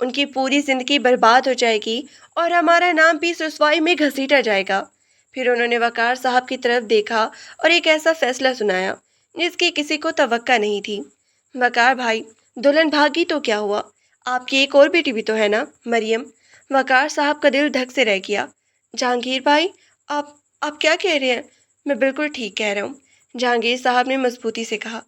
ان کی پوری زندگی برباد ہو جائے گی اور ہمارا نام بھی اس رسوائی میں گھسیٹا جائے گا۔ پھر انہوں نے وقار صاحب کی طرف دیکھا اور ایک ایسا فیصلہ سنایا جس کی کسی کو توقع نہیں تھی۔ وقار بھائی، دلہن بھاگی تو کیا ہوا؟ آپ کی ایک اور بیٹی بھی تو ہے نا، مریم؟ وقار صاحب کا دل دھک سے رہ گیا۔ جہانگیر بھائی، آپ کیا کہہ رہے ہیں؟ میں بالکل ٹھیک کہہ رہا ہوں، جہانگیر صاحب نے مضبوطی سے کہا۔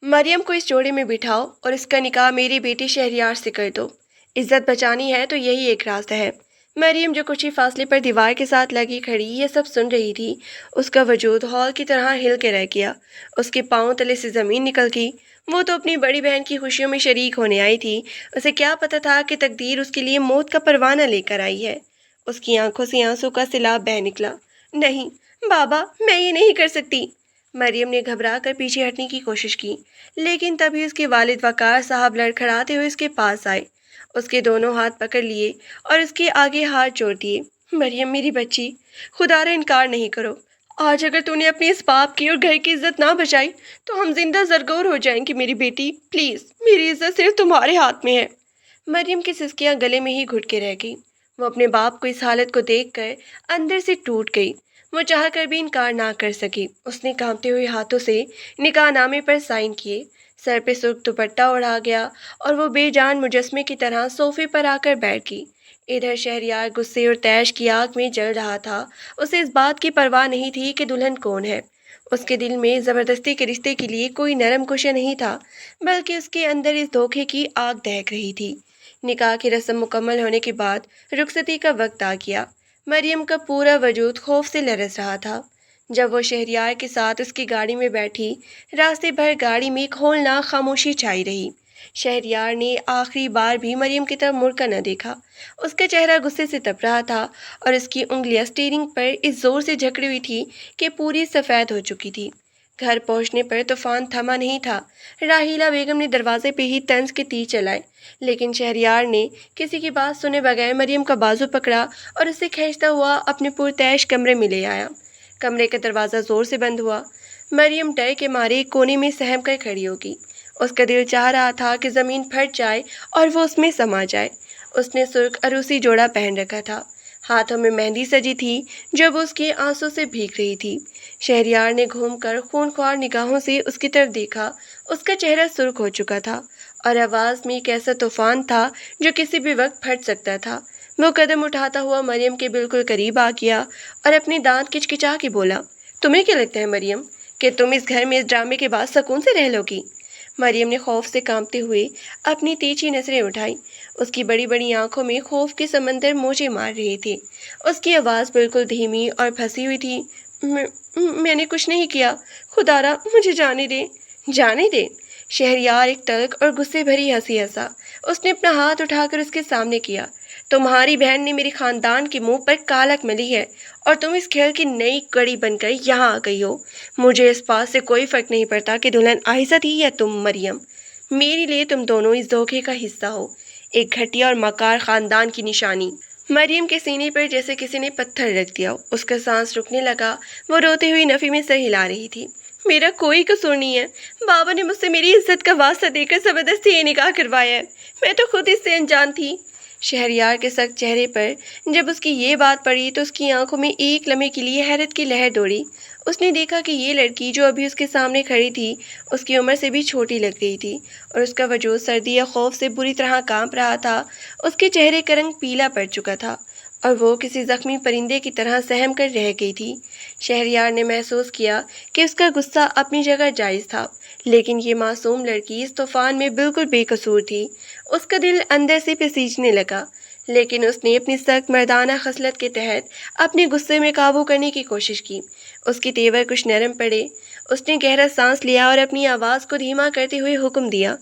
مریم کو اس جوڑے میں بٹھاؤ اور اس کا نکاح میری بیٹی شہریار سے کر دو۔ عزت بچانی ہے تو یہی ایک راستہ ہے۔ مریم جو کچھ ہی فاصلے پر دیوار کے ساتھ لگی کھڑی یہ سب سن رہی تھی، اس کا وجود ہال کی طرح ہل کے رہ گیا۔ اس کے پاؤں تلے سے زمین نکل گئی۔ وہ تو اپنی بڑی بہن کی خوشیوں میں شریک ہونے آئی تھی، اسے کیا پتہ تھا کہ تقدیر اس کے لیے موت کا پروانہ لے کر آئی ہے۔ اس کی آنکھوں سے آنسوں کا سیلاب بہہ نکلا۔ نہیں بابا، میں یہ نہیں کر سکتی۔ مریم نے گھبرا کر پیچھے ہٹنے کی کوشش کی، لیکن تبھی اس کے والد وقار صاحب لڑکھڑاتے ہوئے اس کے پاس آئے، اس کے دونوں ہاتھ پکڑ لیے اور اس کے آگے ہاتھ جوڑ دیے۔ مریم میری بچی، خدا را انکار نہیں کرو۔ آج اگر تو نے اپنی اس باپ کی اور گھر کی عزت نہ بچائی تو ہم زندہ زرگور ہو جائیں گے۔ میری بیٹی پلیز، میری عزت صرف تمہارے ہاتھ میں ہے۔ مریم کی سسکیاں گلے میں ہی گھٹ کے رہ گئی۔ وہ اپنے باپ کو اس حالت کو دیکھ کر اندر سے ٹوٹ گئی۔ وہ چاہ کر بھی انکار نہ کر سکی۔ اس نے کانپتے ہوئے ہاتھوں سے نکاح نامے پر سائن کیے، سر پہ سرخ دوپٹہ اڑا گیا اور وہ بے جان مجسمے کی طرح صوفے پر آ کر بیٹھ گئی۔ ادھر شہریار غصے اور طیش کی آگ میں جل رہا تھا۔ اسے اس بات کی پرواہ نہیں تھی کہ دلہن کون ہے۔ اس کے دل میں زبردستی کے رشتے کے لیے کوئی نرم گوشہ نہیں تھا، بلکہ اس کے اندر اس دھوکے کی آگ دہک رہی تھی۔ نکاح کی رسم مکمل ہونے کے بعد رخصتی کا وقت آ گیا۔ مریم کا پورا وجود خوف سے لرز رہا تھا۔ جب وہ شہریار کے ساتھ اس کی گاڑی میں بیٹھی، راستے بھر گاڑی میں ایک ہولناک خاموشی چھائی رہی۔ شہریار نے آخری بار بھی مریم کی طرف مڑ کر نہ دیکھا۔ اس کا چہرہ غصے سے تپ رہا تھا اور اس کی انگلیاں اسٹیئرنگ پر اس زور سے جکڑی ہوئی تھی کہ پوری سفید ہو چکی تھی۔ گھر پہنچنے پر طوفان تھما نہیں تھا۔ راحیلہ بیگم نے دروازے پہ ہی طنز کے تیر چلائے، لیکن شہریار نے کسی کی بات سنے بغیر مریم کا بازو پکڑا اور اسے کھینچتا ہوا اپنے پرتعیش کمرے میں لے آیا۔ کمرے کا دروازہ زور سے بند ہوا۔ مریم ڈر کے مارے کونے میں سہم کر کھڑی ہو گئی۔ اس کا دل چاہ رہا تھا کہ زمین پھٹ جائے اور وہ اس میں سما جائے۔ اس نے سرخ عروسی جوڑا پہن رکھا تھا، ہاتھوں میں مہندی سجی تھی جو وہ اس کے آنسوں سے بھیگ رہی تھی۔ شہریار نے گھوم کر خونخوار نگاہوں سے اس کی طرف دیکھا۔ اس کا چہرہ سرخ ہو چکا تھا اور آواز میں ایک ایسا طوفان تھا جو کسی بھی وقت پھٹ سکتا تھا۔ وہ قدم اٹھاتا ہوا مریم کے بالکل قریب آ گیا اور اپنے دانت کچکچا کے بولا، تمہیں کیا لگتا ہے مریم کہ تم اس گھر میں اس ڈرامے کے بعد سکون سے رہ لو گی؟ مریم نے خوف سے کانپتے ہوئے اپنی تیزی نظریں اٹھائی۔ اس کی بڑی بڑی آنکھوں میں خوف کے سمندر موجیں مار رہے تھے۔ اس کی آواز بالکل دھیمی اور پھنسی ہوئی تھی۔ میں نے کچھ نہیں کیا، خدا را مجھے جانے دے۔ جانے دے؟ شہریار ایک تلخ اور غصے بھری ہنسی ہنسا۔ اس نے اپنا ہاتھ اٹھا کر اس کے سامنے کیا۔ تمہاری بہن نے میرے خاندان کے منہ پر کالک ملی ہے اور تم اس کھیل کی نئی کڑی بن کر یہاں آ گئی ہو۔ مجھے اس بات سے کوئی فرق نہیں پڑتا کہ دلہن عائزہ تھی یا تم مریم۔ میرے لیے تم دونوں اس دھوکے کا حصہ ہو، ایک گھٹیا اور مکار خاندان کی نشانی۔ مریم کے سینے پر جیسے کسی نے پتھر رکھ دیا۔ اس کا سانس رکنے لگا۔ وہ روتے ہوئی نفی میں سر ہلا رہی تھی۔ میرا کوئی قصور نہیں ہے۔ بابا نے مجھ سے میری عزت کا واسطہ دے کر زبردستی یہ نکاح کروایا ہے۔ میں تو خود اس سے انجان تھی۔ شہریار کے سخت چہرے پر جب اس کی یہ بات پڑی تو اس کی آنکھوں میں ایک لمحے کے لیے حیرت کی لہر دوڑی۔ اس نے دیکھا کہ یہ لڑکی جو ابھی اس کے سامنے کھڑی تھی اس کی عمر سے بھی چھوٹی لگ رہی تھی اور اس کا وجود سردی یا خوف سے بری طرح کانپ رہا تھا۔ اس کے چہرے کا رنگ پیلا پڑ چکا تھا اور وہ کسی زخمی پرندے کی طرح سہم کر رہ گئی تھی۔ شہریار نے محسوس کیا کہ اس کا غصہ اپنی جگہ جائز تھا، لیکن یہ معصوم لڑکی اس طوفان میں بالکل بے قصور تھی۔ اس کا دل اندر سے پسیجنے لگا، لیکن اس نے اپنی سخت مردانہ خصلت کے تحت اپنے غصے میں قابو کرنے کی کوشش کی۔ اس کے تیور کچھ نرم پڑے۔ اس نے گہرا سانس لیا اور اپنی آواز کو دھیما کرتے ہوئے حکم دیا،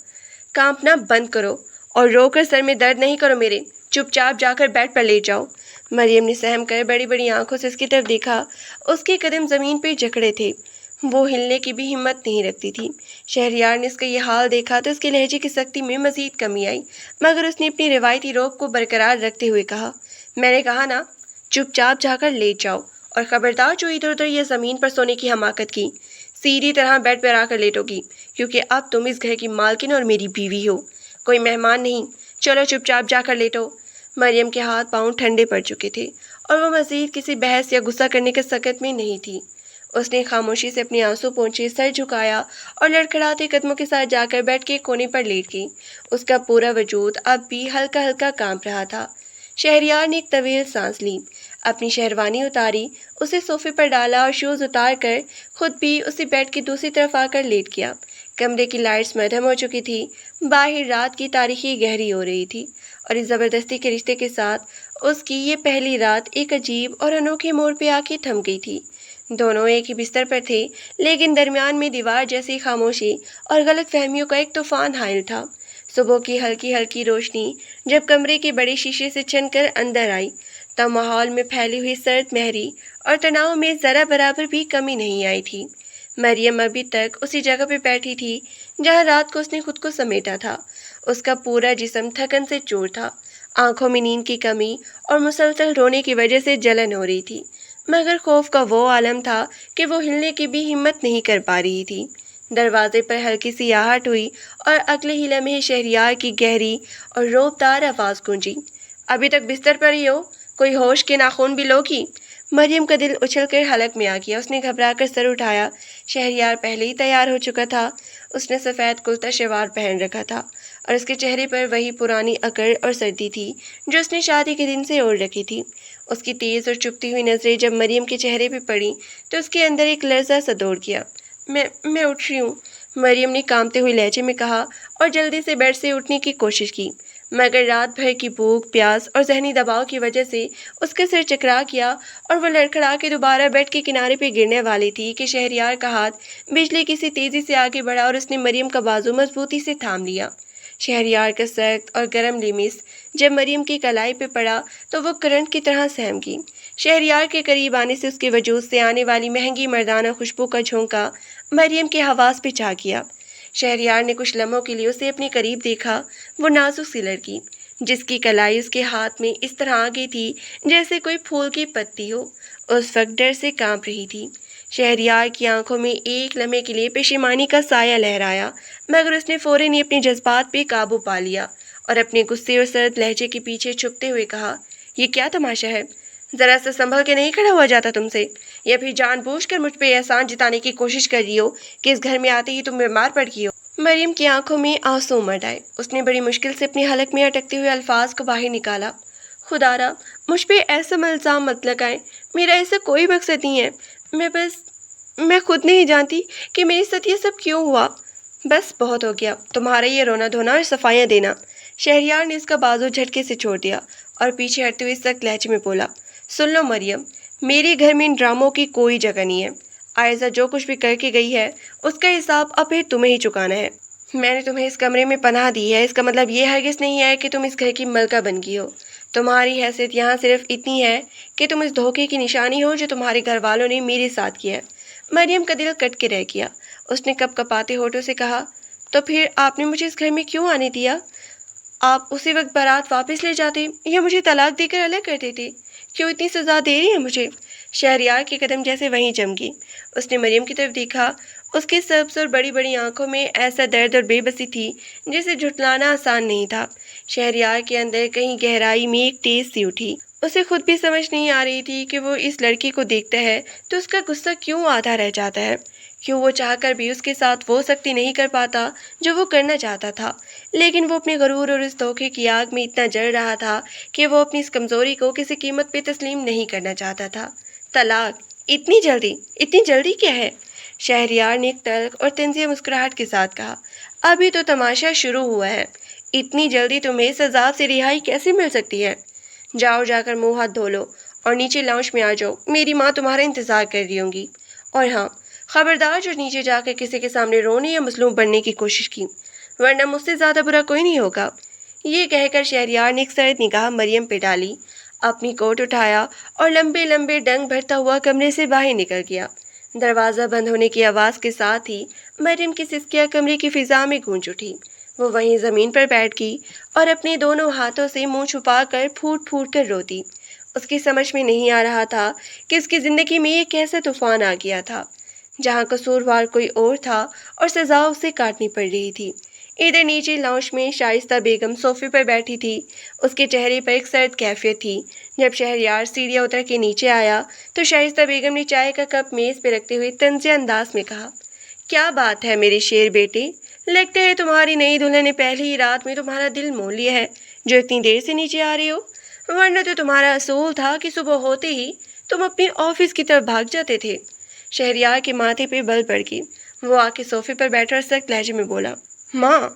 کانپنا بند کرو اور رو کر سر میں درد نہیں کرو میرے، چپ چاپ جا کر بیڈ پر لیٹ جاؤ۔ مریم نے سہم کر بڑی بڑی آنکھوں سے اس کی طرف دیکھا۔ اس کے قدم زمین پہ جکڑے تھے، وہ ہلنے کی بھی ہمت نہیں رکھتی تھی۔ شہریار نے اس کا یہ حال دیکھا تو اس کے لہجے کی سختی میں مزید کمی آئی، مگر اس نے اپنی روایتی روک کو برقرار رکھتے ہوئے کہا، میں نے کہا نا، چپ چاپ جا کر لیٹ جاؤ اور خبردار جو ادھر ادھر یہ زمین پر سونے کی حماقت کی، سیدھی طرح بیڈ پر آ کر لیٹو گی، کیونکہ اب تم اس گھر کی مالکن اور میری بیوی ہو، کوئی مہمان نہیں۔ چلو چپ چاپ جا کر لیٹو۔ مریم کے ہاتھ پاؤں ٹھنڈے پڑ چکے تھے اور وہ مزید کسی بحث یا غصہ کرنے کے سکت میں نہیں تھی۔ اس نے خاموشی سے اپنی آنسو پونچھے، سر جھکایا اور لڑکھڑاتے قدموں کے ساتھ جا کر بیٹھ کے کونے پر لیٹ گئی۔ اس کا پورا وجود اب بھی ہلکا ہلکا کانپ رہا تھا۔ شہریار نے ایک طویل سانس لی، اپنی شہروانی اتاری، اسے صوفے پر ڈالا اور شوز اتار کر خود بھی اسی بیڈ کی دوسری طرف آ کر لیٹ گیا۔ کمرے کی لائٹس مدھم ہو چکی تھی، باہر رات کی تاریکی گہری ہو رہی تھی اور اس زبردستی کے رشتے کے ساتھ اس کی یہ پہلی رات ایک عجیب اور انوکھے موڑ پہ آ کے تھم گئی تھی۔ دونوں ایک ہی بستر پر تھے، لیکن درمیان میں دیوار جیسی خاموشی اور غلط فہمیوں کا ایک طوفان حائل تھا۔ صبح کی ہلکی ہلکی روشنی جب کمرے کے بڑے شیشے سے چھن کر اندر آئی تب ماحول میں پھیلی ہوئی سرد مہری اور تناؤ میں ذرا برابر بھی کمی نہیں آئی تھی۔ مریم ابھی تک اسی جگہ پہ بیٹھی تھی جہاں رات کو اس نے خود کو سمیٹا تھا۔ اس کا پورا جسم تھکن سے چور تھا، آنکھوں میں نیند کی کمی اور مسلسل رونے کی وجہ سے جلن ہو رہی تھی، مگر خوف کا وہ عالم تھا کہ وہ ہلنے کی بھی ہمت نہیں کر پا رہی تھی۔ دروازے پر ہلکی سی آہٹ ہوئی اور اگلے ہی لمحے شہریار کی گہری اور روبدار آواز گونجی، ابھی تک بستر پر ہی ہو؟ کوئی ہوش کے ناخن بھی لو گی؟ مریم کا دل اچھل کر حلق میں آ گیا۔ اس نے گھبرا کر سر اٹھایا۔ شہریار پہلے ہی تیار ہو چکا تھا۔ اس نے سفید کرتا شلوار پہن رکھا تھا اور اس کے چہرے پر وہی پرانی اکڑ اور سردی تھی جو اس نے شادی کے دن سے اوڑھ رکھی تھی۔ اس کی تیز اور چبھتی ہوئی نظریں جب مریم کے چہرے پہ پڑیں تو اس کے اندر ایک لرزہ سا دوڑ گیا۔ میں اٹھ رہی ہوں، مریم نے کانپتے ہوئے لہجے میں کہا اور جلدی سے بیڈ سے اٹھنے کی کوشش کی، مگر رات بھر کی بھوک، پیاس اور ذہنی دباؤ کی وجہ سے اس کا سر چکرا گیا اور وہ لڑکھڑا کے دوبارہ بیڈ کے کنارے پہ گرنے والی تھی کہ شہریار کا ہاتھ بجلی کی سی تیزی سے آگے بڑھا اور اس نے مریم کا بازو مضبوطی سے تھام لیا۔ شہریار کا سخت اور گرم لمس جب مریم کی کلائی پہ پڑا تو وہ کرنٹ کی طرح سہم گئی۔ شہریار کے قریب آنے سے اس کے وجود سے آنے والی مہنگی مردانہ خوشبو کا جھونکا مریم کے حواس پہ چھا گیا۔ شہریار نے کچھ لمحوں کے لیے اسے اپنے قریب دیکھا، وہ نازک سی لڑکی جس کی کلائی اس کے ہاتھ میں اس طرح آ گئی تھی جیسے کوئی پھول کی پتی ہو، اس وقت ڈر سے کانپ رہی تھی۔ شہریار کی آنکھوں میں ایک لمحے کے لیے پشیمانی کا سایہ لہرایا، مگر اس نے فوراً ہی اپنے جذبات پہ قابو پا لیا اور اپنے غصے اور سرد لہجے کے پیچھے چھپتے ہوئے کہا، یہ کیا تماشا ہے؟ ذرا سا سنبھل کے نہیں کھڑا ہوا جاتا تم سے؟ یا پھر جان بوجھ کر مجھ پہ احسان جتانے کی کوشش کر رہی ہو کہ اس گھر میں آتے ہی تم بیمار پڑ گئی ہو؟ مریم کی آنکھوں میں آنسو امڈ آئے۔ اس نے بڑی مشکل سے اپنے حلق میں اٹکتے ہوئے الفاظ کو باہر نکالا، خدا را مجھ پہ ایسا الزام مت لگائیں، میرا ایسا کوئی مقصد نہیں ہے، میں خود نہیں جانتی کہ میرے ساتھ یہ سب کیوں ہوا۔ بس بہت ہو گیا تمہارا یہ رونا دھونا اور صفائیاں دینا۔ شہریار نے اس کا بازو جھٹکے سے چھوڑ دیا اور پیچھے ہٹتے ہوئے سخت لہجے میں بولا، سن لو مریم، میرے گھر میں ان ڈراموں کی کوئی جگہ نہیں ہے۔ عائزہ جو کچھ بھی کر کے گئی ہے اس کا حساب اب پھر تمہیں ہی چکانا ہے۔ میں نے تمہیں اس کمرے میں پناہ دی ہے، اس کا مطلب یہ ہرگز نہیں ہے کہ تم اس گھر کی ملکہ بن گئی ہو۔ تمہاری حیثیت یہاں صرف اتنی ہے کہ تم اس دھوکے کی نشانی ہو جو تمہارے گھر والوں نے میرے ساتھ کیا ہے۔ مریم کا دل کٹ کے رہ گیا۔ اس نے کپ کپاتے ہونٹوں سے کہا، تو پھر آپ نے مجھے اس گھر میں کیوں آنے دیا؟ آپ اسی وقت بارات واپس لے جاتے یا مجھے طلاق دے کر الگ کر دیتے؟ کیوں اتنی سزا دے رہی ہیں مجھے؟ شہریار کے قدم جیسے وہیں جم گئے۔ اس نے مریم کی طرف دیکھا، اس کی سبز اور بڑی بڑی آنکھوں میں ایسا درد اور بے بسی تھی جسے جھٹلانا آسان نہیں تھا۔ شہریار کے اندر کہیں گہرائی میں ایک ٹیس سی اٹھی۔ اسے خود بھی سمجھ نہیں آ رہی تھی کہ وہ اس لڑکی کو دیکھتا ہے تو اس کا غصہ کیوں آدھا رہ جاتا ہے، کیوں وہ چاہ کر بھی اس کے ساتھ وہ سختی نہیں کر پاتا جو وہ کرنا چاہتا تھا، لیکن وہ اپنے غرور اور اس دھوکے کی آگ میں اتنا جل رہا تھا کہ وہ اپنی اس کمزوری کو کسی قیمت پہ تسلیم نہیں کرنا چاہتا تھا۔ طلاق؟ اتنی جلدی کیا ہے؟ شہریار نے ایک تلخ اور طنزیہ مسکراہٹ کے ساتھ کہا، ابھی تو تماشا شروع ہوا ہے، اتنی جلدی تمہیں سزا سے رہائی کیسے مل سکتی ہے؟ جاؤ جا کر منہ ہاتھ دھو لو اور نیچے لاؤنج میں آ جاؤ، میری ماں تمہارا انتظار کر رہی ہوں گی، اور ہاں خبردار جو نیچے جا کر کسی کے سامنے رونے یا مظلوم بننے کی کوشش کی، ورنہ مجھ سے زیادہ برا کوئی نہیں ہوگا۔ یہ کہہ کر شہریار نے ایک سرد نگاہ مریم پہ ڈالی، اپنی کوٹ اٹھایا اور لمبے لمبے ڈنگ بھرتا ہوا کمرے سے باہر نکل گیا۔ دروازہ بند ہونے کی آواز کے ساتھ ہی مریم کی سسکیاں کمرے کی فضا میں گونج اٹھی۔ وہ وہیں زمین پر بیٹھ گئی اور اپنے دونوں ہاتھوں سے منہ چھپا کر پھوٹ پھوٹ کر روتی۔ اس کی سمجھ میں نہیں آ رہا تھا کہ اس کی زندگی میں ایک ایسا طوفان آ گیا تھا جہاں قصوروار کوئی اور تھا اور سزا اسے کاٹنی پڑ رہی تھی۔ ادھر نیچے لاؤنج میں شائستہ بیگم صوفے پر بیٹھی تھی۔ اس کے چہرے پر ایک سرد کیفیت تھی۔ جب شہریار سیڑھیاں اتر کے نیچے آیا تو شائستہ بیگم نے چائے کا کپ میز پہ رکھتے ہوئے طنزیہ انداز میں کہا، کیا بات ہے میرے شیر بیٹے، لگتا ہے تمہاری نئی دلہن نے پہلی ہی رات میں تمہارا دل مول لیا ہے جو اتنی دیر سے نیچے آ رہے ہو، ورنہ تو تمہارا اصول تھا کہ صبح ہوتے ہی تم اپنے آفس کی طرف بھاگ جاتے تھے۔ شہریار کے ماتھے پہ بل پڑ گئی۔ وہ آ کے صوفے پر بیٹھا اور سخت لہجے میں بولا، ماں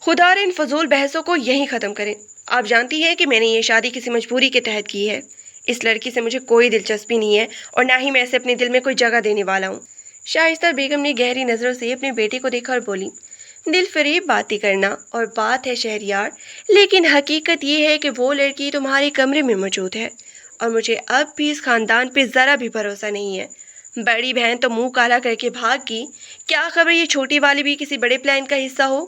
خدا رے ان فضول بحثوں کو یہیں ختم کریں۔ آپ جانتی ہیں کہ میں نے یہ شادی کسی مجبوری کے تحت کی ہے۔ اس لڑکی سے مجھے کوئی دلچسپی نہیں ہے اور نہ ہی میں اسے اپنے دل میں کوئی جگہ دینے والا ہوں۔ شائستہ بیگم نے گہری نظروں سے اپنے بیٹے کو دیکھا اور بولی، دل فریب باتیں کرنا اور بات ہے شہریار، لیکن حقیقت یہ ہے کہ وہ لڑکی تمہارے کمرے میں موجود ہے اور مجھے اب بھی اس خاندان پہ ذرا بھی بھروسہ نہیں ہے۔ بڑی بہن تو منہ کالا کر کے بھاگ گئی، کیا خبر یہ چھوٹی والی بھی کسی بڑے پلان کا حصہ ہو۔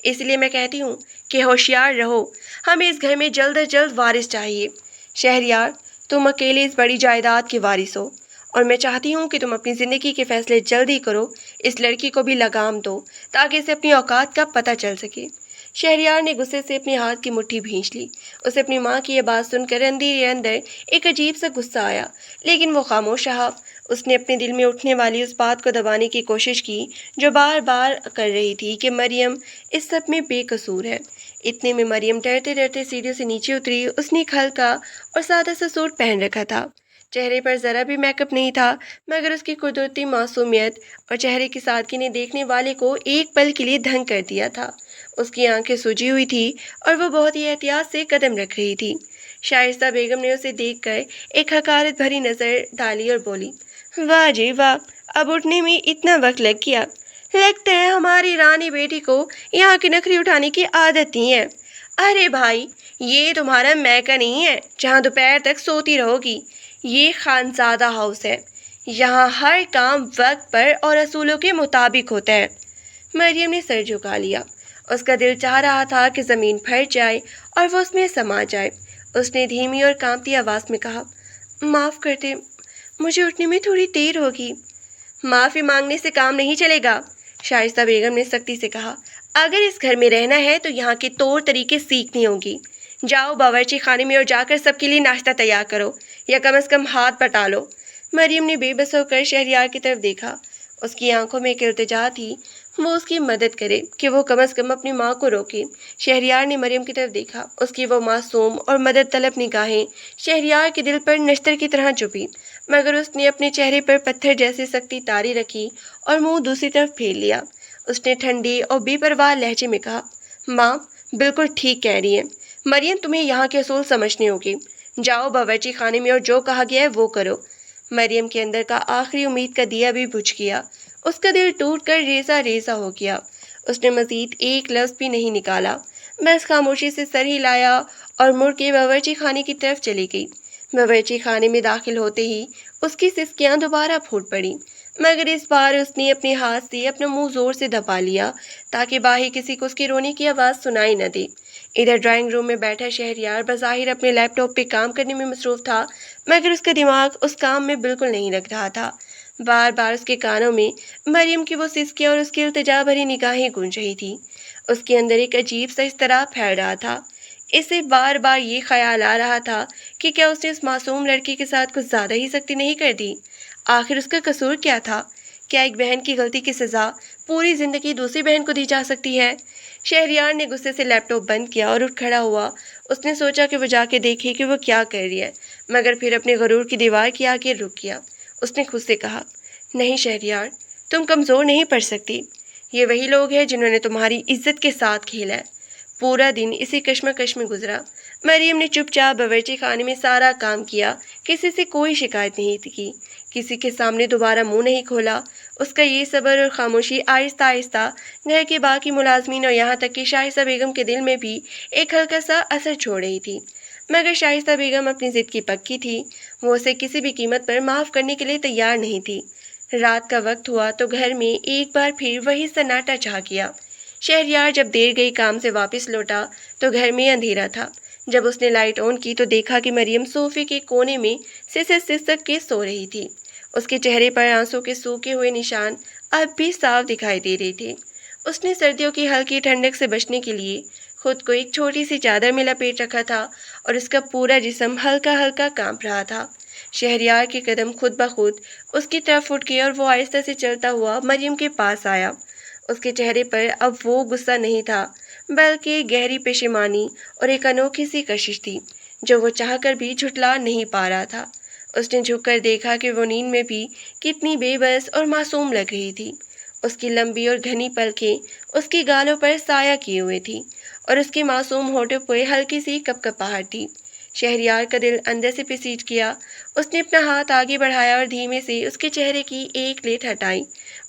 اس لیے میں کہتی ہوں کہ ہوشیار رہو، ہمیں اس گھر میں جلد از جلد وارث چاہیے۔ شہریار تم اکیلے اس بڑی جائیداد کے وارث ہو اور میں چاہتی ہوں کہ تم اپنی زندگی کے فیصلے جلدی کرو، اس لڑکی کو بھی لگام دو تاکہ اسے اپنی اوقات کا پتہ چل سکے۔ شہریار نے غصے سے اپنے ہاتھ کی مٹھی بھینچ لی۔ اسے اپنی ماں کی یہ بات سن کر اندر ایک عجیب سا غصہ آیا، لیکن وہ خاموش رہا۔ اس نے اپنے دل میں اٹھنے والی اس بات کو دبانے کی کوشش کی جو بار بار کر رہی تھی کہ مریم اس سب میں بے قصور ہے۔ اتنے میں مریم ڈرتے ڈرتے سیڑھیوں سے نیچے اتری۔ اس نے ایک ہلکا اور سادہ سا سوٹ پہن رکھا تھا، چہرے پر ذرا بھی میک اپ نہیں تھا، مگر اس کی قدرتی معصومیت اور چہرے کی سادگی نے دیکھنے والے کو ایک پل کے لیے دھنگ کر دیا تھا۔ اس کی آنکھیں سجی ہوئی تھی اور وہ بہت ہی احتیاط سے قدم رکھ رہی تھی۔ شائستہ بیگم نے اسے دیکھ کر ایک حقارت بھری نظر ڈالی اور بولی، واہ جی واہ، اب اٹھنے میں اتنا وقت لگ گیا، لگتا ہے ہماری رانی بیٹی کو یہاں کی نخری اٹھانے کی عادت نہیں ہے۔ ارے بھائی، یہ تمہارا میکہ نہیں ہے جہاں دوپہر تک سوتی رہو گی، یہ خانزادہ ہاؤس ہے، یہاں ہر کام وقت پر اور اصولوں کے مطابق ہوتا ہے۔ مریم نے سر جھکا لیا۔ اس کا دل چاہ رہا تھا کہ زمین پھٹ جائے اور وہ اس میں سما جائے۔ اس نے دھیمی اور کانپتی آواز میں کہا، معاف کر دے، مجھے اٹھنے میں تھوڑی دیر ہوگی۔ معافی مانگنے سے کام نہیں چلے گا، شائستہ بیگم نے سختی سے کہا۔ اگر اس گھر میں رہنا ہے تو یہاں کے طور طریقے سیکھنے ہوں گی۔ جاؤ باورچی خانے میں اور جا کر سب کے لیے ناشتہ تیار کرو یا کم از کم ہاتھ بٹا لو۔ مریم نے بے بس ہو کر شہریار کی طرف دیکھا۔ اس کی آنکھوں میں ایک التجا تھی، وہ اس کی مدد کرے کہ وہ کم از کم اپنی ماں کو روکے۔ شہریار نے مریم کی طرف دیکھا۔ اس کی وہ معصوم اور مدد طلب نگاہیں شہریار کے دل پر نشتر کی طرح چبھی، مگر اس نے اپنے چہرے پر پتھر جیسی سختی طاری رکھی اور منہ دوسری طرف پھیر لیا۔ اس نے ٹھنڈے اور بے پرواہ لہجے میں کہا، ماں بالکل ٹھیک کہہ رہی ہے، مریم تمہیں یہاں کے اصول سمجھنے ہوگے۔ جاؤ باورچی خانے میں اور جو کہا گیا ہے وہ کرو۔ مریم کے اندر کا آخری امید کا دیا بھی بجھ گیا۔ اس کا دل ٹوٹ کر ریزہ ریزہ ہو گیا۔ اس نے مزید ایک لفظ بھی نہیں نکالا، بس خاموشی سے سر ہلایا اور مڑ کے باورچی خانے کی طرف چلی گئی۔ باورچی خانے میں داخل ہوتے ہی اس کی سسکیاں دوبارہ پھوٹ پڑیں، مگر اس بار اس نے اپنے ہاتھ سے اپنا منہ زور سے دبا لیا تاکہ باہر کسی کو اس کی رونے کی آواز سنائی نہ دے۔ ادھر ڈرائنگ روم میں بیٹھا شہریار بظاہر اپنے لیپ ٹاپ پہ کام کرنے میں مصروف تھا، مگر اس کا دماغ اس کام میں بالکل نہیں لگ رہا تھا۔ بار بار اس کے کانوں میں مریم کی وہ سسکیاں اور اس کی التجا بھری نگاہیں گونج رہی تھی۔ اس کے اندر ایک عجیب سا اضطراب پھیل رہا تھا۔ اسے بار بار یہ خیال آ رہا تھا کہ کیا اس نے اس معصوم لڑکی کے ساتھ کچھ زیادہ ہی سختی نہیں کر دی؟ آخر اس کا قصور کیا تھا؟ کیا ایک بہن کی غلطی کی سزا پوری زندگی دوسری بہن کو دی جا سکتی ہے؟ شہریار نے غصے سے لیپ ٹاپ بند کیا اور اٹھ کھڑا ہوا۔ اس نے سوچا کہ وہ جا کے دیکھے کہ وہ کیا کر رہی ہے، مگر پھر اپنے غرور کی دیوار کے آگے رک گیا۔ اس نے خود سے کہا، نہیں شہریار، تم کمزور نہیں پڑ سکتی۔ یہ وہی لوگ ہیں جنہوں نے تمہاری عزت کے ساتھ کھیلا ہے۔ پورا دن اسی کشمکش میں گزرا۔ مریم نے چپ چاپ باورچی خانے میں سارا کام کیا، کسی سے کوئی شکایت نہیں کی، کسی کے سامنے دوبارہ منہ نہیں کھولا۔ اس کا یہ صبر اور خاموشی آہستہ آہستہ گھر کے باقی ملازمین اور یہاں تک کہ شائستہ بیگم کے دل میں بھی ایک ہلکا سا اثر چھوڑ رہی تھی، مگر شائستہ بیگم اپنی ضد کی پکی تھی۔ وہ اسے کسی بھی قیمت پر معاف کرنے کے لیے تیار نہیں تھی۔ رات کا وقت ہوا تو گھر میں ایک بار پھر وہی سناٹا چھا گیا۔ شہریار جب دیر گئی کام سے واپس لوٹا تو گھر میں اندھیرا تھا۔ جب اس نے لائٹ آن کی تو دیکھا کہ مریم صوفے کے کونے میں سسک کے سو رہی تھی۔ اس کے چہرے پر آنسوں کے سوکھے ہوئے نشان اب بھی صاف دکھائی دے رہے تھے۔ اس نے سردیوں کی ہلکی ٹھنڈک سے بچنے کے لیے خود کو ایک چھوٹی سی چادر میں لپیٹ رکھا تھا اور اس کا پورا جسم ہلکا ہلکا کانپ رہا تھا۔ شہریار کے قدم خود بخود اس کی طرف اٹھ گئے اور وہ آہستہ سے چلتا ہوا مریم کے پاس آیا۔ اس کے چہرے پر اب وہ غصہ نہیں تھا بلکہ گہری پشیمانی اور ایک انوکھی سی کشش تھی جو وہ چاہ کر بھی جھٹلا نہیں پا رہا تھا۔ اس نے جھک کر دیکھا کہ وہ نیند میں بھی کتنی بے بس اور معصوم لگ رہی تھی۔ اس کی لمبی اور گھنی پلکیں اس کی گالوں پر سایہ کیے ہوئے تھی اور اس کے معصوم ہونٹوں پہ ہلکی سی کپکپاہٹ تھی۔ شہریار کا دل اندر سے پسیج گیا۔ اس نے اپنا ہاتھ آگے بڑھایا اور دھیمے سے اس کے چہرے کی ایک لٹ ہٹائی۔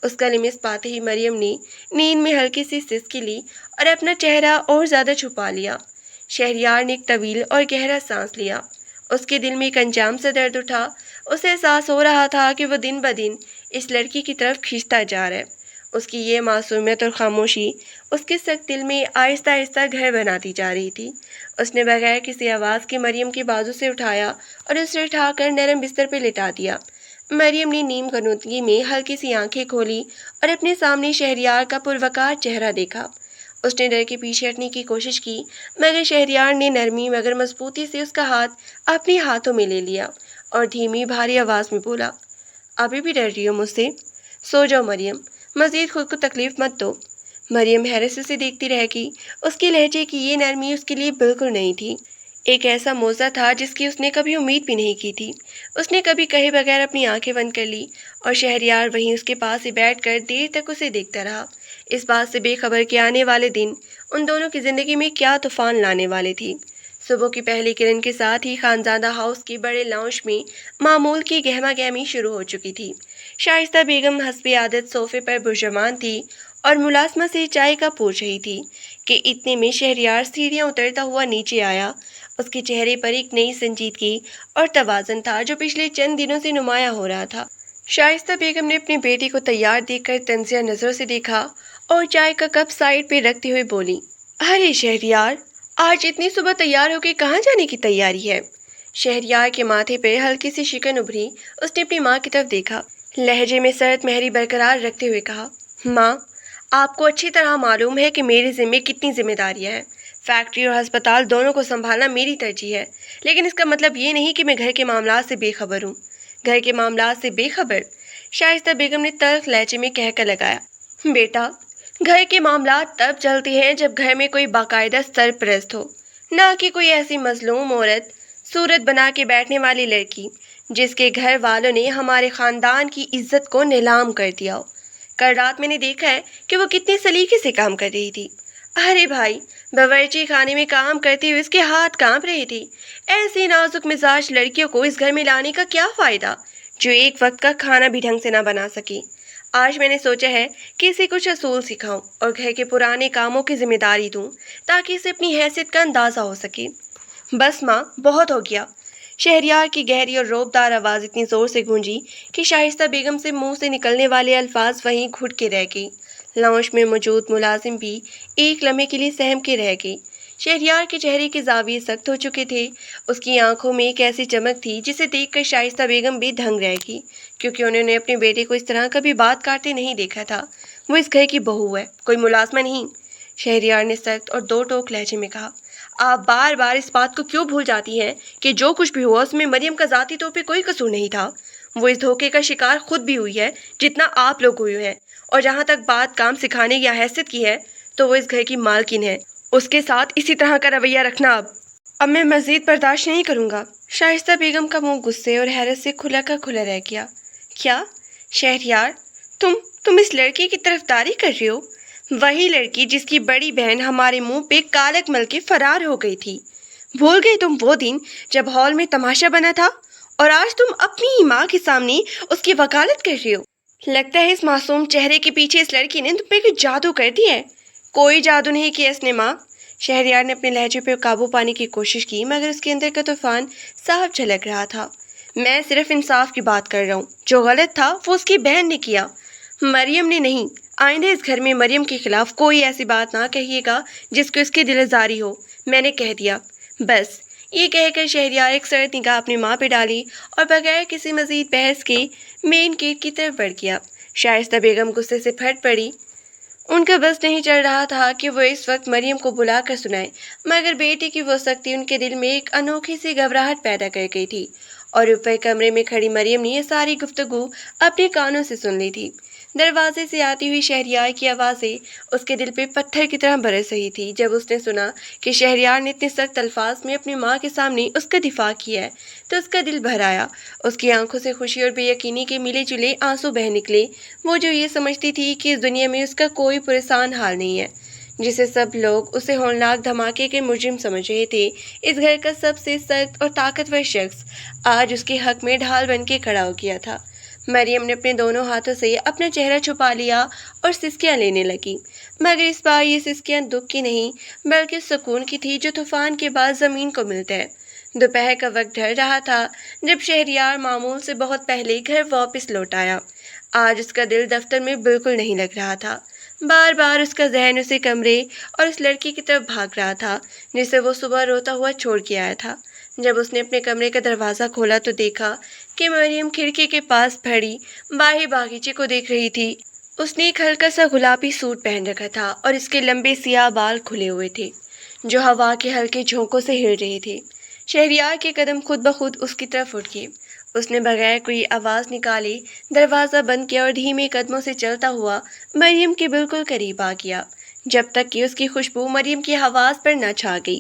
اس کا لمس پاتے ہی مریم نے نیند میں ہلکی سی سسکی لی اور اپنا چہرہ اور زیادہ چھپا لیا۔ شہریار نے ایک طویل اور گہرا سانس لیا۔ اس کے دل میں ایک انجام سے درد اٹھا۔ اسے احساس ہو رہا تھا کہ وہ دن بدن اس لڑکی کی طرف کھینچتا جا رہا ہے۔ اس کی یہ معصومیت اور خاموشی اس کے سخت دل میں آہستہ آہستہ گھر بناتی جا رہی تھی۔ اس نے بغیر کسی آواز کے مریم کے بازو سے اٹھایا اور اسے اٹھا کر نرم بستر پہ لٹا دیا۔ مریم نے نیم غنودگی میں ہلکی سی آنکھیں کھولی اور اپنے سامنے شہریار کا پروقار چہرہ دیکھا۔ اس نے ڈر کے پیچھے ہٹنے کی کوشش کی مگر شہریار نے نرمی مگر مضبوطی سے اس کا ہاتھ اپنے ہاتھوں میں لے لیا اور دھیمی بھاری آواز میں بولا، ابھی بھی ڈر رہی ہو مجھ سے؟ سو جاؤ مریم، مزید خود کو تکلیف مت دو۔ مریم حیرت سے دیکھتی رہ گئی۔ اس کے لہجے کی یہ نرمی اس کے لیے بالکل نہیں تھی۔ ایک ایسا موضوع تھا جس کی اس نے کبھی امید بھی نہیں کی تھی۔ اس نے کبھی کہے بغیر اپنی آنکھیں بند کر لی اور شہریار وہیں اس کے پاس ہی بیٹھ کر دیر تک اسے دیکھتا رہا، اس بات سے بے خبر کہ آنے والے دن ان دونوں کی زندگی میں کیا طوفان لانے والے تھی۔ صبح کی پہلی کرن کے ساتھ ہی خانزادہ ہاؤس کے بڑے لاؤنج میں معمول کی گہما گہمی شروع ہو چکی تھی۔ شائستہ بیگم حسب عادت صوفے پر برجمان تھی اور ملازمہ سے چائے کا پوچھ رہی تھی کہ اتنے میں شہریار سیڑھیاں اترتا ہوا نیچے آیا۔ اس کے چہرے پر ایک نئی سنجیدگی اور توازن تھا جو پچھلے چند دنوں سے نمایاں ہو رہا تھا۔ شائستہ بیگم نے اپنی بیٹی کو تیار دیکھ کر طنزیہ نظروں سے دیکھا اور چائے کا کپ سائڈ پہ رکھتے ہوئے بولی، ارے شہریار، آج اتنی صبح تیار ہو کے کہاں جانے کی تیاری ہے؟ شہریار کے ماتھے پہ ہلکی سی شکن ابھری۔ اس نے اپنی ماں کی طرف دیکھا، لہجے میں سرد مہری برقرار رکھتے ہوئے کہا، ماں، آپ کو اچھی طرح معلوم ہے کہ میرے ذمے کتنی ذمہ داریاں ہیں۔ فیکٹری اور ہسپتال دونوں کو سنبھالنا میری ترجیح ہے، لیکن اس کا مطلب یہ نہیں کہ میں گھر کے معاملات سے بے خبر ہوں۔ گھر کے معاملات سے بے خبر؟ شائستہ بیگم نے تلخ لہجے میں کہہ کر لگایا، بیٹا، گھر کے معاملات تب چلتے ہیں جب گھر میں کوئی باقاعدہ سرپرست ہو، نہ کہ کوئی ایسی مظلوم عورت صورت بنا کے بیٹھنے والی لڑکی جس کے گھر والوں نے ہمارے خاندان کی عزت کو نیلام کر دیا ہو۔ کل رات میں نے دیکھا ہے کہ وہ کتنے سلیقے سے کام کر رہی تھی۔ ارے بھائی، باورچی خانے میں کام کرتے ہوئے اس کے ہاتھ کانپ رہے تھے۔ ایسی نازک مزاج لڑکیوں کو اس گھر میں لانے کا کیا فائدہ جو ایک وقت کا کھانا بھی ڈھنگ سے نہ بنا سکے؟ آج میں نے سوچا ہے کہ اسے کچھ اصول سکھاؤں اور گھر کے پرانے کاموں کی ذمہ داری دوں تاکہ اسے اپنی حیثیت کا اندازہ ہو سکے۔ بس ماں، بہت ہو گیا۔ شہریار کی گہری اور روبدار آواز اتنی زور سے گونجی کہ شائستہ بیگم سے منہ سے نکلنے والے الفاظ وہیں گھٹ کے رہ گئے۔ لاؤنج میں موجود ملازم بھی ایک لمحے کے لیے سہم کے رہ گئے۔ شہریار کے چہرے کے زاویے سخت ہو چکے تھے۔ اس کی آنکھوں میں ایک ایسی چمک تھی جسے دیکھ کر شائستہ بیگم بھی دھنگ رہ گئی، کیونکہ انہوں نے اپنے بیٹے کو اس طرح کبھی بات کاٹتے نہیں دیکھا تھا۔ وہ اس گھر کی بہو ہے، کوئی ملازمہ نہیں۔ شہریار نے سخت اور دو ٹوک لہجے میں کہا، آپ بار بار اس بات کو کیوں بھول جاتی ہیں کہ جو کچھ بھی ہوا اس میں مریم کا ذاتی طور پہ کوئی قصور نہیں تھا۔ وہ اس دھوکے کا شکار خود بھی ہوئی ہے جتنا آپ لوگ ہوئے ہیں، اور جہاں تک بات کام سکھانے یا حیثیت کی ہے تو وہ اس گھر کی مالکن ہے۔ اس کے ساتھ اسی طرح کا رویہ رکھنا اب میں مزید برداشت نہیں کروں گا۔ شائستہ بیگم کا منہ غصے اور حیرت سے کھلا کا کھلا رہ گیا۔ کیا شہریار، تم اس لڑکی کی طرفداری کر رہے ہو؟ وہی لڑکی جس کی بڑی بہن ہمارے منہ پہ کالک مل کے فرار ہو گئی تھی۔ بھول گئے تم وہ دن جب ہال میں تماشا بنا تھا؟ اور آج تم اپنی ہی ماں کے سامنے اس کی وکالت کر رہے ہو۔ لگتا ہے اس معصوم چہرے کے پیچھے اس لڑکی نے تم پہ کوئی جادو کر دی ہے۔ کوئی جادو نہیں کیا اس نے ماں۔ شہریار نے اپنے لہجے پہ قابو پانے کی کوشش کی مگر اس کے اندر کا طوفان صاف جھلک رہا تھا۔ میں صرف انصاف کی بات کر رہا ہوں۔ جو غلط تھا وہ اس کی بہن نے کیا، مریم نے نہیں۔ آئندہ اس گھر میں مریم کے خلاف کوئی ایسی بات نہ کہیے گا جس کو اس کی دل آزاری ہو۔ میں نے کہہ دیا، بس۔ یہ کہہ کر شہریار ایک سرد نگاہ اپنی ماں پہ ڈالی اور بغیر کسی مزید بحث کے مین گیٹ کی طرف بڑھ گیا۔ شائستہ بیگم غصے سے پھٹ پڑی، ان کا بس نہیں چل رہا تھا کہ وہ اس وقت مریم کو بلا کر سنائے، مگر بیٹی کی وہ سختی ان کے دل میں ایک انوکھی سی گھبراہٹ پیدا کر گئی تھی، اور اوپر کمرے میں کھڑی مریم نے یہ ساری گفتگو اپنے کانوں سے سن لی تھی۔ دروازے سے آتی ہوئی شہریار کی آوازیں اس کے دل پہ پتھر کی طرح برس رہی تھی۔ جب اس نے سنا کہ شہریار نے اتنے سخت الفاظ میں اپنی ماں کے سامنے اس کا دفاع کیا ہے تو اس کا دل بھر آیا۔ اس کی آنکھوں سے خوشی اور بے یقینی کے ملے جلے آنسو بہہ نکلے۔ وہ جو یہ سمجھتی تھی کہ اس دنیا میں اس کا کوئی پریشان حال نہیں ہے، جسے سب لوگ اسے ہولناک دھماکے کے مجرم سمجھ رہے تھے، اس گھر کا سب سے سخت اور طاقتور شخص آج اس کے حق میں ڈھال بن کے کھڑا ہو گیا تھا۔ مریم نے اپنے دونوں ہاتھوں سے اپنا چہرہ چھپا لیا اور سسکیاں لینے لگی، مگر اس بار یہ سسکیاں دکھ کی نہیں بلکہ سکون کی تھی جو طوفان کے بعد زمین کو ملتا ہے۔ دوپہر کا وقت ڈھل رہا تھا جب شہریار معمول سے بہت پہلے گھر واپس لوٹ آیا۔ آج اس کا دل دفتر میں بالکل نہیں لگ رہا تھا۔ بار بار اس کا ذہن اسی کمرے اور اس لڑکی کی طرف بھاگ رہا تھا جسے وہ صبح روتا ہوا چھوڑ کے آیا تھا۔ جب اس نے اپنے کمرے کا دروازہ کھولا تو دیکھا کہ مریم کھڑکی کے پاس کھڑی باہر باغیچے کو دیکھ رہی تھی۔ اس نے ایک ہلکا سا گلابی سوٹ پہن رکھا تھا اور اس کے لمبے سیاہ بال کھلے ہوئے تھے جو ہوا کے ہلکے جھونکوں سے ہل رہے تھے۔ شہریار کے قدم خود بخود اس کی طرف اٹھ گئے۔ اس نے بغیر کوئی آواز نکالے دروازہ بند کیا اور دھیمے قدموں سے چلتا ہوا مریم کے بالکل قریب آ گیا، جب تک کہ اس کی خوشبو مریم کی حواس پر نہ چھا گئی۔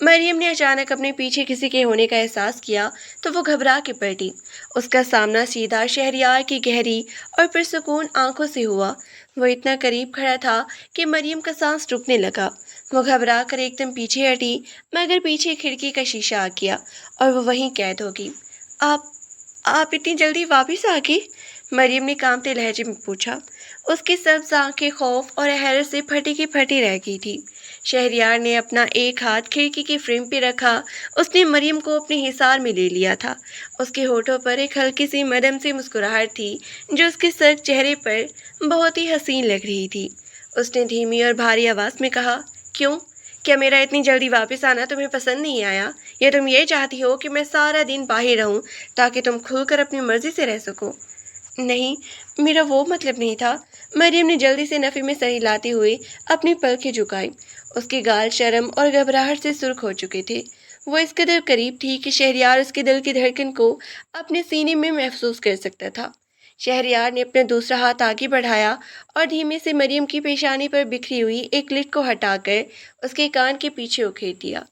مریم نے اچانک اپنے پیچھے کسی کے ہونے کا احساس کیا تو وہ گھبرا کے پلٹی۔ اس کا سامنا سیدھا شہریار کی گہری اور پرسکون آنکھوں سے ہوا۔ وہ اتنا قریب کھڑا تھا کہ مریم کا سانس رکنے لگا۔ وہ گھبرا کر ایک دم پیچھے ہٹی، مگر پیچھے کھڑکی کا شیشہ آ گیا اور وہ وہیں قید ہو گئی۔ آپ اتنی جلدی واپس آ گئی؟ مریم نے کانپتے لہجے میں پوچھا۔ اس کی سبز آنکھیں خوف اور حیرت سے پھٹی کی پھٹی رہ گئی تھی۔ شہریار نے اپنا ایک ہاتھ کھڑکی کی فریم پہ رکھا۔ اس نے مریم کو اپنے حصار میں لے لیا تھا۔ اس کے ہونٹوں پر ایک ہلکی سی مدھم سی مسکراہٹ تھی جو اس کے سخت چہرے پر بہت ہی حسین لگ رہی تھی۔ اس نے دھیمی اور بھاری آواز میں کہا، کیا میرا اتنی جلدی واپس آنا تمہیں پسند نہیں آیا، یا تم یہ چاہتی ہو کہ میں سارا دن باہر رہوں تاکہ تم کھل کر اپنی مرضی سے رہ سکو؟ نہیں، میرا وہ مطلب نہیں تھا۔ مریم نے جلدی سے نفی میں سر ہلاتے ہوئے اپنی پلکیں جھکائی۔ اس کے گال شرم اور گھبراہٹ سے سرخ ہو چکے تھے۔ وہ اس قدر قریب تھی کہ شہریار اس کے دل کی دھڑکن کو اپنے سینے میں محسوس کر سکتا تھا۔ شہریار نے اپنا دوسرا ہاتھ آگے بڑھایا اور دھیمے سے مریم کی پیشانی پر بکھری ہوئی ایک لٹ کو ہٹا کر اس کے کان کے پیچھے اکھیڑ دیا۔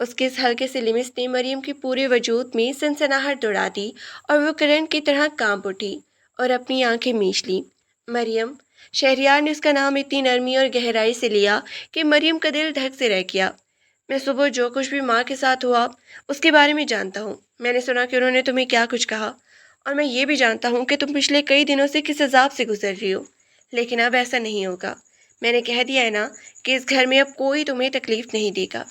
اس کے اس ہلکے سے لمس نے مریم کے پورے وجود میں سنسناہٹ دوڑا دی اور وہ کرنٹ کی طرح کانپ اٹھی اور اپنی آنکھیں میچ لیں۔ مریم! شہریار نے اس کا نام اتنی نرمی اور گہرائی سے لیا کہ مریم کا دل دھک سے رہ گیا۔ میں صبح جو کچھ بھی ماں کے ساتھ ہوا اس کے بارے میں جانتا ہوں۔ میں نے سنا کہ انہوں نے تمہیں کیا کچھ کہا، اور میں یہ بھی جانتا ہوں کہ تم پچھلے کئی دنوں سے کس عذاب سے گزر رہی ہو، لیکن اب ایسا نہیں ہوگا۔ میں نے کہہ دیا ہے نا کہ اس گھر میں اب کوئی تمہیں تکلیف نہیں دے گا۔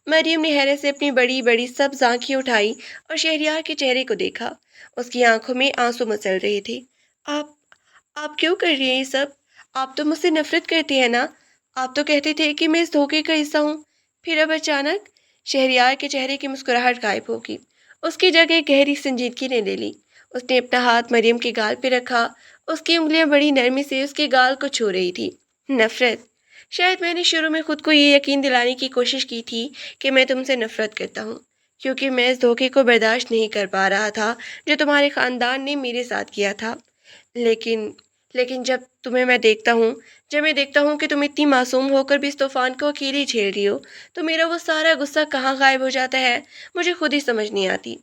مریم نے حیرت سے اپنی بڑی بڑی سبز آنکھیں اٹھائی اور شہریار کے چہرے کو دیکھا۔ اس کی آنکھوں میں آنسو مچل رہے تھے۔ آپ کیوں کر رہی ہیں یہ سب؟ آپ تو مجھ سے نفرت کرتے ہیں نا؟ آپ تو کہتے تھے کہ میں اس دھوکے کا حصہ ہوں، پھر اب اچانک؟ شہریار کے چہرے کی مسکراہٹ غائب ہو گئی۔ اس کی جگہ گہری سنجیدگی نے لے لی۔ اس نے اپنا ہاتھ مریم کے گال پہ رکھا۔ اس کی انگلیاں بڑی نرمی سے اس کے گال کو چھو رہی تھی۔ نفرت؟ شاید میں نے شروع میں خود کو یہ یقین دلانے کی کوشش کی تھی کہ میں تم سے نفرت کرتا ہوں، کیونکہ میں اس دھوکے کو برداشت نہیں کر پا رہا تھا جو تمہارے خاندان نے میرے ساتھ کیا تھا۔ لیکن جب میں دیکھتا ہوں کہ تم اتنی معصوم ہو کر بھی اس طوفان کو اکیلی جھیل رہی ہو تو میرا وہ سارا غصہ کہاں غائب ہو جاتا ہے، مجھے خود ہی سمجھ نہیں آتی۔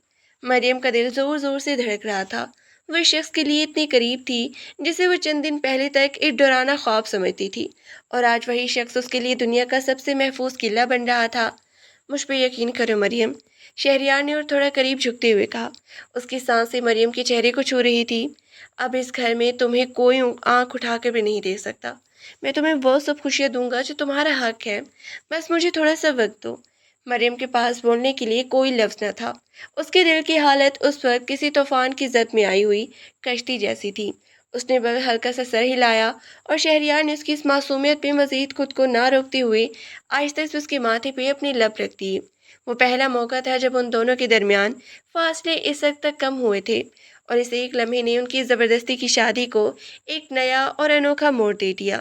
مریم کا دل زور زور سے دھڑک رہا تھا۔ وہ اس شخص کے لیے اتنی قریب تھی جسے وہ چند دن پہلے تک ایک ڈرانا خواب سمجھتی تھی، اور آج وہی شخص اس کے لیے دنیا کا سب سے محفوظ قلعہ بن رہا تھا۔ مجھ پہ یقین کرو مریم، شہریار نے اور تھوڑا قریب جھکتے ہوئے کہا۔ اس کی سانسیں مریم کے چہرے کو چھو رہی تھی۔ اب اس گھر میں تمہیں کوئی آنکھ اٹھا کر بھی نہیں دیکھ سکتا۔ میں تمہیں وہ سب خوشیاں دوں گا جو تمہارا حق ہے، بس مجھے تھوڑا سا وقت دو۔ مریم کے پاس بولنے کے لیے کوئی لفظ نہ تھا۔ اس کے دل کی حالت اس وقت کسی طوفان کی زد میں آئی ہوئی کشتی جیسی تھی۔ اس نے بس ہلکا سا سر ہلایا اور شہریار نے اس کی اس معصومیت پہ مزید خود کو نہ روکتے ہوئے آہستہ سے اس کے ماتھے پہ اپنے لب رکھ دیے۔ وہ پہلا موقع تھا جب ان دونوں کے درمیان فاصلے اس حد تک کم ہوئے تھے، اور اس ایک لمحے نے ان کی زبردستی کی شادی کو ایک نیا اور انوکھا موڑ دے دیا۔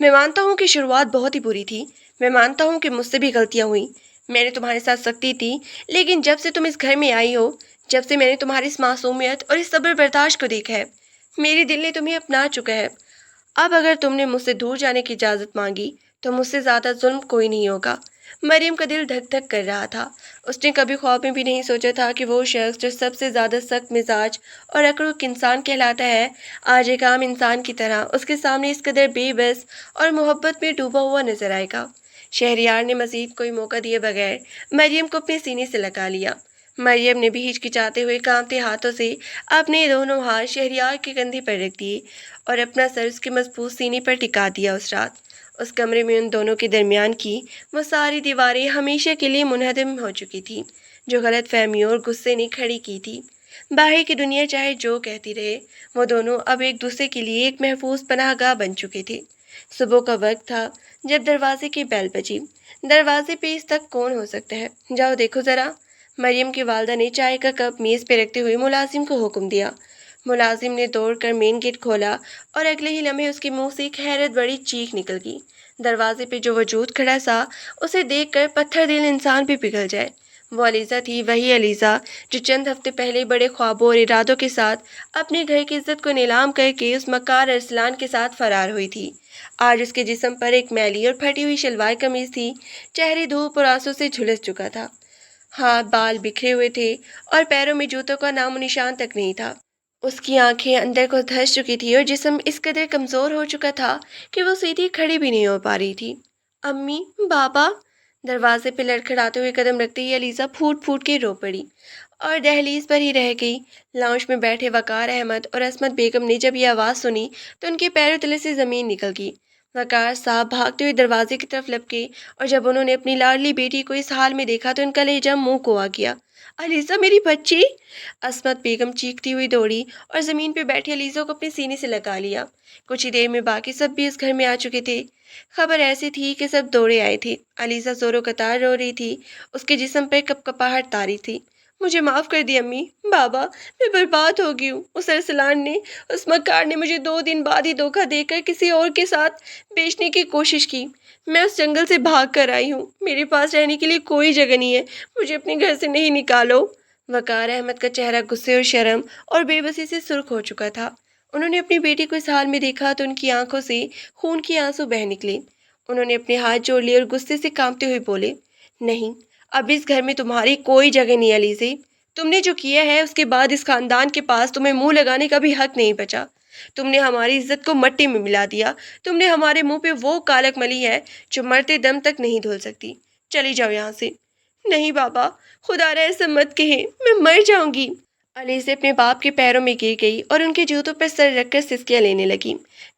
میں مانتا ہوں کہ شروعات بہت ہی بری تھی، میں مانتا ہوں کہ مجھ سے بھی غلطیاں ہوئیں، میں نے تمہارے ساتھ سختی تھی، لیکن جب سے تم اس گھر میں آئی ہو، جب سے میں نے تمہاری اس معصومیت اور اس صبر برداشت کو دیکھا ہے، میری دل نے تمہیں اپنا چکا ہے۔ اب اگر تم نے مجھ سے دور جانے کی اجازت مانگی تو مجھ سے زیادہ ظلم کوئی نہیں ہوگا۔ مریم کا دل دھک دھک کر رہا تھا۔ اس نے کبھی خواب میں بھی نہیں سوچا تھا کہ وہ شخص جو سب سے زیادہ سخت مزاج اور اکڑ انسان کہلاتا ہے، آج ایک عام انسان کی طرح اس کے سامنے اس قدر بے بس اور محبت میں ڈوبا ہوا نظر آئے گا۔ شہریار نے مزید کوئی موقع دیے بغیر مریم کو اپنے سینے سے لگا لیا۔ مریم نے بھی ہچکچاتے ہوئے کانپتے ہاتھوں سے اپنے دونوں ہاتھ شہریار کے کندھے پر رکھ دیے اور اپنا سر اس کے مضبوط سینے پر ٹکا دیا۔ اس رات اس کمرے میں ان دونوں کے درمیان کی وہ ساری دیواریں ہمیشہ کے لیے منہدم ہو چکی تھیں جو غلط فہمیوں اور غصے نے کھڑی کی تھی۔ باہر کی دنیا چاہے جو کہتی رہے، وہ دونوں اب ایک دوسرے کے لیے ایک محفوظ پناہ گاہ بن چکے تھے۔ صبح کا وقت تھا جب دروازے کی بیل بجی۔ دروازے پہ اس تک کون ہو سکتا ہے؟ جاؤ دیکھو ذرا۔ مریم کی والدہ نے چائے کا کپ میز پہ رکھتے ہوئے ملازم کو حکم دیا۔ ملازم نے دوڑ کر مین گیٹ کھولا اور اگلے ہی لمحے اس کے منہ سے ایک حیرت بڑی چیخ نکل گئی۔ دروازے پہ جو وجود کھڑا سا، اسے دیکھ کر پتھر دل انسان بھی پگھل جائے۔ وہ علیزہ تھی، وہی علیزہ جو چند ہفتے پہلے بڑے خوابوں اور ارادوں کے ساتھ اپنے گھر کی عزت کو نیلام کر کے اس مکار ارسلان کے ساتھ فرار ہوئی تھی۔ آج اس کے جسم پر ایک میلی اور پھٹی ہوئی شلوار قمیض تھی، چہرے دھوپ اور آنسوں سے جھلس چکا تھا، ہاتھ بال بکھرے ہوئے تھے اور پیروں میں جوتوں کا نام و نشان تک نہیں تھا۔ اس کی آنکھیں اندر کو دھس چکی تھی اور جسم اس قدر کمزور ہو چکا تھا کہ وہ سیدھی کھڑی بھی نہیں ہو پا رہی تھی۔ امی، بابا! دروازے پہ لڑکھڑاتے ہوئے قدم رکھتے ہی علیزہ پھوٹ پھوٹ کے رو پڑی اور دہلیز پر ہی رہ گئی۔ لاؤنج میں بیٹھے وقار احمد اور عصمت بیگم نے جب یہ آواز سنی تو ان کے پیروں تلے سے زمین نکل گئی۔ وقار صاحب بھاگتے ہوئے دروازے کی طرف لپکے اور جب انہوں نے اپنی لاڈلی بیٹی کو اس حال میں دیکھا تو ان کا لہجہ منہ کو آ گیا۔ علیزہ، میری بچی! عصمت بیگم چیختی ہوئی دوڑی اور زمین پہ بیٹھے علیزہ کو اپنے سینے سے لگا لیا۔ کچھ ہی دیر میں باقی سب بھی اس گھر میں آ چکے تھے۔ خبر ایسی تھی کہ سب دوڑے آئے تھے۔ علیزہ زور و قطار رو رہی تھی، اس کے جسم پر کپ کپاہٹ طاری تھی۔ مجھے معاف کر دی امی، بابا، میں برباد ہو گئی ہوں۔ اس ارسلان نے، اس مکار نے مجھے 2 دن بعد ہی دھوکہ دے کر کسی اور کے ساتھ بیچنے کی کوشش کی۔ میں اس جنگل سے بھاگ کر آئی ہوں، میرے پاس رہنے کے لیے کوئی جگہ نہیں ہے، مجھے اپنے گھر سے نہیں نکالو۔ وقار احمد کا چہرہ غصے اور شرم اور بے بسی سے سرخ ہو چکا تھا۔ انہوں نے اپنی بیٹی کو اس حال میں دیکھا تو ان کی آنکھوں سے خون کے آنسو بہہ نکلے۔ انہوں نے اپنے ہاتھ جوڑ لیے اور غصے سے کانپتے ہوئے بولے، نہیں، اب اس گھر میں تمہاری کوئی جگہ نہیں علیزے۔ تم نے جو کیا ہے اس کے بعد اس خاندان کے پاس تمہیں منہ لگانے کا بھی حق نہیں بچا۔ تم نے ہماری عزت کو مٹی میں ملا دیا، تم نے ہمارے منہ پہ وہ کالک ملی ہے جو مرتے دم تک نہیں دھل سکتی۔ چلی جاؤ یہاں سے۔ نہیں بابا، خدا را ایسا مت کہیں، میں مر جاؤں گی۔ علیزہ اپنے باپ کے پیروں میں گر گئی اور ان کے جوتوں پر سر رکھ کر سسکیاں لینے لگی۔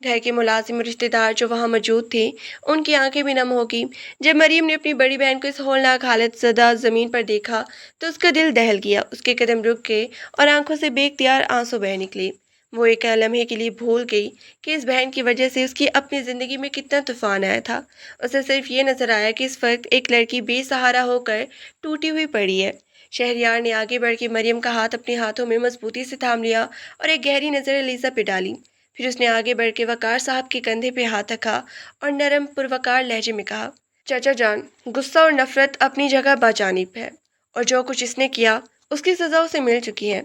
گھر کے ملازم اور رشتے دار جو وہاں موجود تھے، ان کی آنکھیں بھی نم ہو گئی۔ جب مریم نے اپنی بڑی بہن کو اس ہولناک حالت زدہ زمین پر دیکھا تو اس کا دل دہل گیا، اس کے قدم رک گئے اور آنکھوں سے بے اختیار آنسو بہہ نکلے۔ وہ ایک لمحے کے لیے بھول گئی کہ اس بہن کی وجہ سے اس کی اپنی زندگی میں کتنا طوفان آیا تھا۔ اسے صرف یہ نظر آیا کہ اس وقت ایک لڑکی بے سہارا ہو کر ٹوٹی ہوئی پڑی ہے۔ شہریار نے آگے بڑھ کے مریم کا ہاتھ اپنے ہاتھوں میں مضبوطی سے تھام لیا اور ایک گہری نظر علیزہ پہ ڈالی۔ پھر اس نے آگے بڑھ کے وقار صاحب کے کندھے پہ ہاتھ رکھا اور نرم پروقار لہجے میں کہا، چچا جان، غصہ اور نفرت اپنی جگہ باجانب ہے اور جو کچھ اس نے کیا اس کی سزا اسے مل چکی ہے،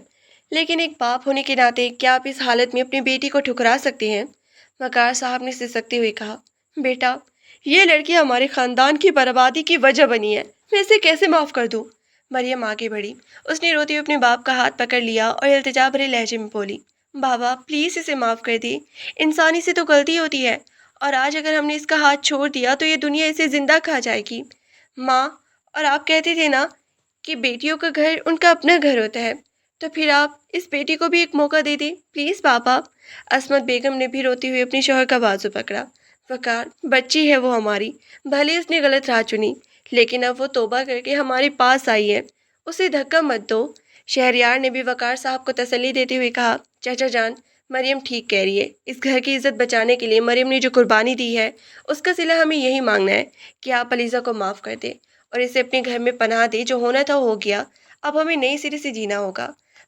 لیکن ایک باپ ہونے کے ناطے کیا آپ اس حالت میں اپنی بیٹی کو ٹھکرا سکتے ہیں؟ وقار صاحب نے سسکتے ہوئے کہا، بیٹا، یہ لڑکی ہمارے خاندان کی بربادی کی وجہ بنی ہے، میں اسے کیسے معاف کر دوں؟ مریم آگے بڑھی، اس نے روتے ہوئے اپنے باپ کا ہاتھ پکڑ لیا اور التجا بھرے لہجے میں بولی، بابا پلیز اسے معاف کر دے، انسانی سے تو غلطی ہوتی ہے اور آج اگر ہم نے اس کا ہاتھ چھوڑ دیا تو یہ دنیا اسے زندہ کھا جائے گی۔ ماں، اور آپ کہتے تھے نا کہ بیٹیوں کا گھر ان کا اپنا گھر ہوتا ہے، تو پھر آپ اس بیٹی کو بھی ایک موقع دے دیں پلیز بابا۔ عصمت بیگم نے بھی روتے ہوئے اپنی شوہر کا بازو پکڑا، وقار، بچی ہے وہ ہماری، بھلے اس نے غلط راہ چنی لیکن اب وہ توبہ کر کے ہمارے پاس آئی ہے، اسے دھکا مت دو۔ شہریار نے بھی وقار صاحب کو تسلی دیتے ہوئے کہا، چچا جان، مریم ٹھیک کہہ رہی ہے، اس گھر کی عزت بچانے کے لیے مریم نے جو قربانی دی ہے اس کا صلہ ہمیں یہی مانگنا ہے کہ آپ علیزہ کو معاف کر دیں اور اسے اپنے گھر میں پناہ دیں۔ جو ہونا تھا ہو گیا، اب ہمیں نئی سرے سے جینا ہوگا۔